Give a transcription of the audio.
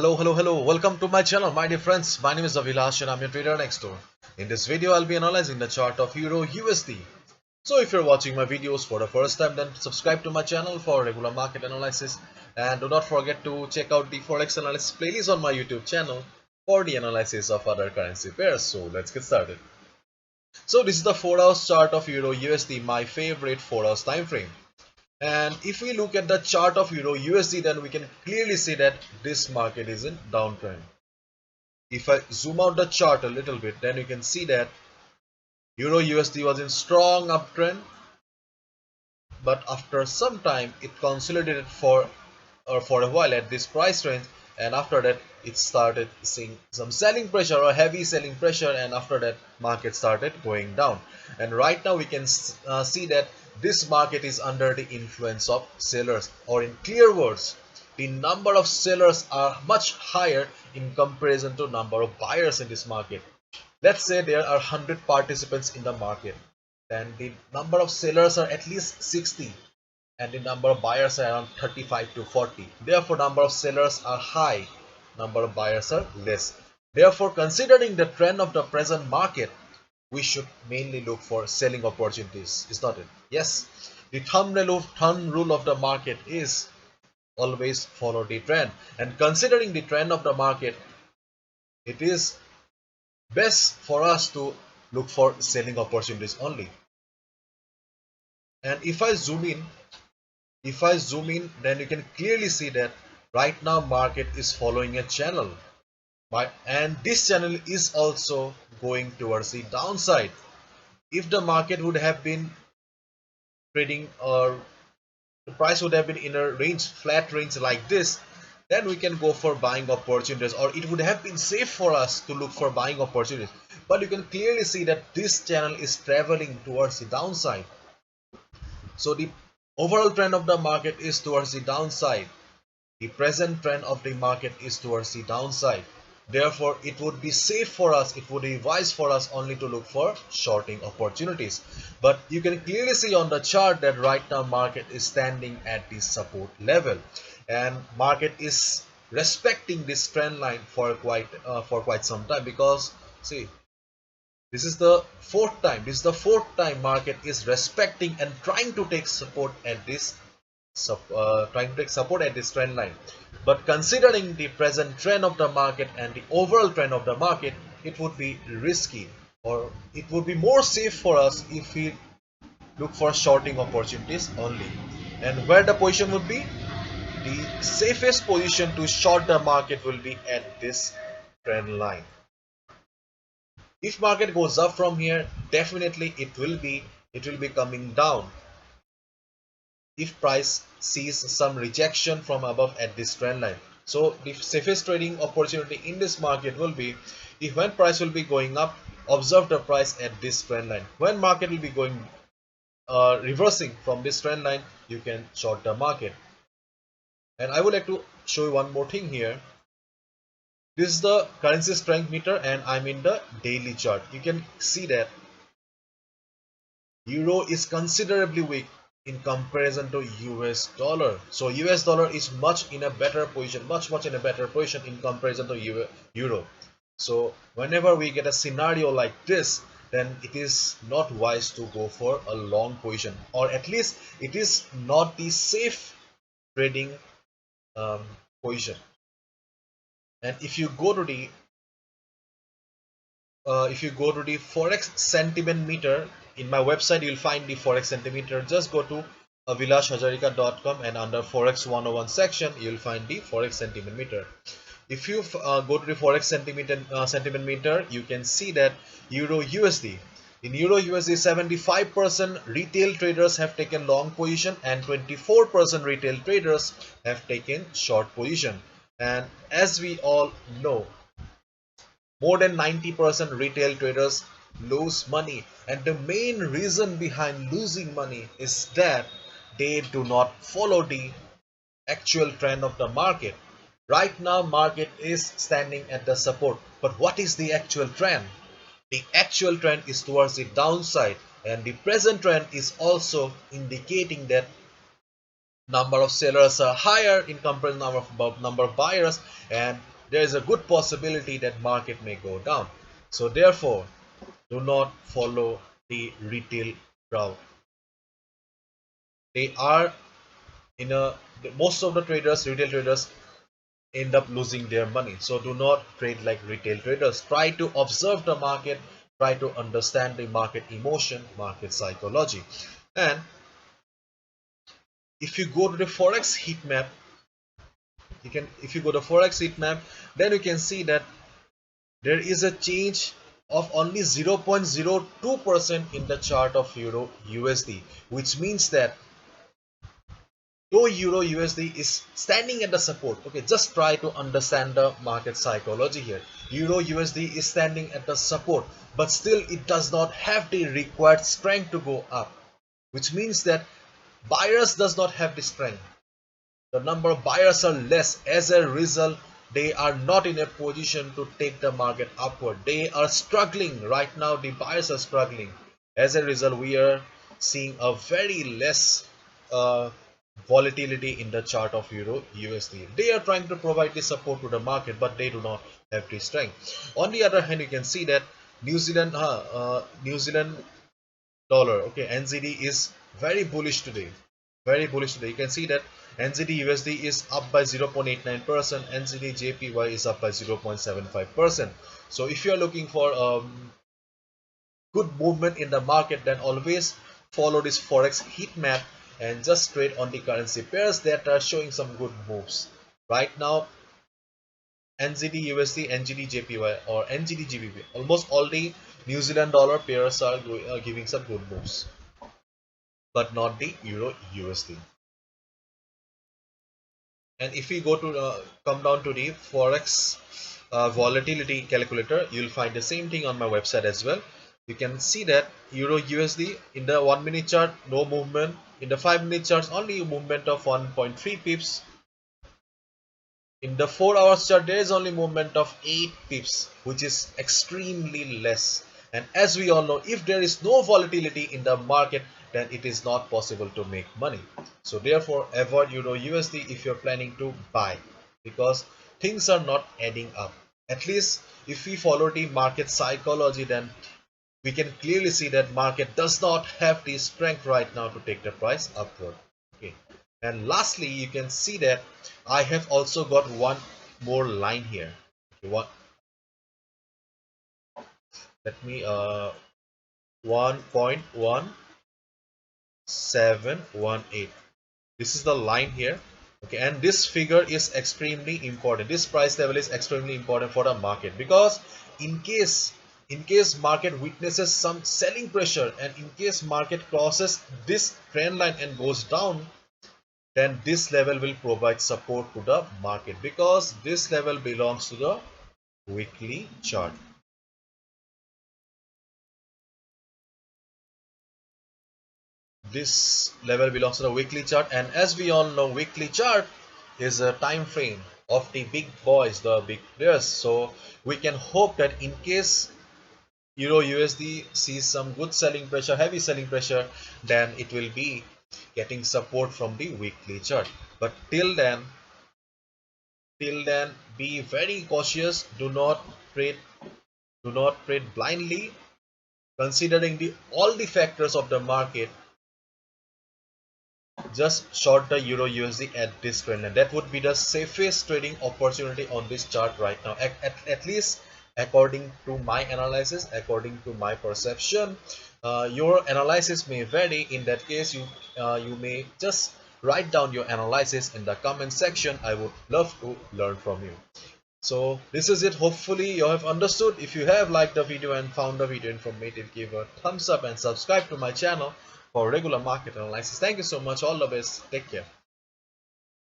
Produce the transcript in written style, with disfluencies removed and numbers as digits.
Hello. Welcome to my channel, my dear friends. My name is Avilash and I'm your trader next door. In this video, I'll be analyzing the chart of Euro USD. So if you're watching my videos for the first time, then subscribe to my channel for regular market analysis. And do not forget to check out the Forex analysis playlist on my YouTube channel for the analysis of other currency pairs. So let's get started. So this is the 4-hour chart of Euro USD, my favorite 4-hour time frame. And if we look at the chart of Euro USD, then we can clearly see that this market is in downtrend. If I zoom out the chart a little bit, then you can see that Euro USD was in strong uptrend, but after some time it consolidated for a while at this price range, and after that it started seeing some selling pressure or heavy selling pressure, and after that market started going down. And right now we can see that this market is under the influence of sellers, or in clear words, the number of sellers are much higher in comparison to number of buyers in this market. Let's say there are 100 participants in the market, then the number of sellers are at least 60 and the number of buyers are around 35 to 40. Therefore, number of sellers are high, number of buyers are less. Therefore, considering the trend of the present market, we should mainly look for selling opportunities, is not it? Yes, the thumb rule of the market is always follow the trend. And considering the trend of the market, it is best for us to look for selling opportunities only. And if I zoom in, then you can clearly see that right now market is following a channel, and this channel is also going towards the downside. If the market would have been trading, or the price would have been in a range, flat range like this, then we can go for buying opportunities, or it would have been safe for us to look for buying opportunities. But you can clearly see that this channel is traveling towards the downside. So the overall trend of the market is towards the downside. The present trend of the market is towards the downside. Therefore, it would be safe for us, it would be wise for us only to look for shorting opportunities. But you can clearly see on the chart that right now market is standing at the support level, and market is respecting this trend line for quite some time, because see, this is the fourth time market is respecting and trying to take support at this trend line. But considering the present trend of the market and the overall trend of the market, it would be risky, or it would be more safe for us if we look for shorting opportunities only. And where the position would be, the safest position to short the market will be at this trend line. If market goes up from here, definitely it will be coming down if price sees some rejection from above at this trend line. So the safest trading opportunity in this market will be, if when price will be going up, observe the price at this trend line. When market will be going reversing from this trend line, you can short the market. And I would like to show you one more thing here. This is the currency strength meter, and I'm in the daily chart. You can see that euro is considerably weak in comparison to US dollar. So US dollar is much in a better position, much in a better position in comparison to euro. So whenever we get a scenario like this, then it is not wise to go for a long position, or at least it is not the safe trading position. And if you go to the Forex sentiment meter in my website, you'll find the Forex sentiment meter. Just go to avilashhajarika.com, and under Forex 101 section, you'll find the Forex sentiment meter. If you go to the Forex sentiment meter, you can see that Euro USD. In Euro USD, 75% retail traders have taken long position, and 24% retail traders have taken short position. And as we all know, more than 90% retail traders lose money, and the main reason behind losing money is that they do not follow the actual trend of the market. Right now market is standing at the support, but what is the actual trend? The actual trend is towards the downside, and the present trend is also indicating that number of sellers are higher in comparison number of buyers, and there is a good possibility that market may go down. So therefore, do not follow the retail crowd. They are in a most of the retail traders end up losing their money. So do not trade like retail traders. Try to observe the market, try to understand the market emotion, market psychology. And if you go to the Forex heat map, if you go to Forex heat map, then you can see that there is a change of only 0.02% in the chart of Euro USD, which means that though Euro USD is standing at the support, okay, just try to understand the market psychology here. Euro USD is standing at the support, but still it does not have the required strength to go up, which means that buyers does not have the strength. The number of buyers are less. As a result, they are not in a position to take the market upward. They are struggling right now. The buyers are struggling. As a result, we are seeing a very less volatility in the chart of Euro USD. They are trying to provide the support to the market, but they do not have the strength. On the other hand, you can see that New Zealand dollar, okay, NZD is very bullish today. Very bullish today. You can see that NZD USD is up by 0.89%, NZD JPY is up by 0.75%. So if you are looking for good movement in the market, then always follow this Forex heat map and just trade on the currency pairs that are showing some good moves. Right now, NZD USD, NGD JPY or NGD GBP, almost all the New Zealand dollar pairs are giving some good moves, but not the Euro USD. And if we go to come down to the Forex volatility calculator, you'll find the same thing on my website as well. You can see that Euro USD in the 1 minute chart, no movement. In the 5 minute charts, only a movement of 1.3 pips. In the 4 hours chart, there is only movement of 8 pips, which is extremely less. And as we all know, if there is no volatility in the market, then it is not possible to make money. So therefore, avoid Euro USD if you're planning to buy, because things are not adding up. At least if we follow the market psychology, then we can clearly see that market does not have the strength right now to take the price upward. Okay. And lastly, you can see that I have also got one more line here. Okay, let me 1.1718. This is the line here. Okay, and this figure is extremely important. This price level is extremely important for the market, because in case market witnesses some selling pressure, and in case market crosses this trend line and goes down, then this level will provide support to the market, because this level belongs to the weekly chart. This level belongs to the weekly chart, and as we all know, weekly chart is a time frame of the big boys, the big players. So we can hope that in case Euro USD sees some good selling pressure, heavy selling pressure, then it will be getting support from the weekly chart. But till then, be very cautious. Do not trade blindly, considering all the factors of the market. Just short the Euro USD at this trend line. That would be the safest trading opportunity on this chart right now, at least according to my analysis, according to my perception. Your analysis may vary. In that case, you may just write down your analysis in the comment section. I would love to learn from you. So this is it. Hopefully you have understood. If you have liked the video and found the video informative, give a thumbs up and subscribe to my channel for regular market analysis. Thank you so much. All the best. Take care.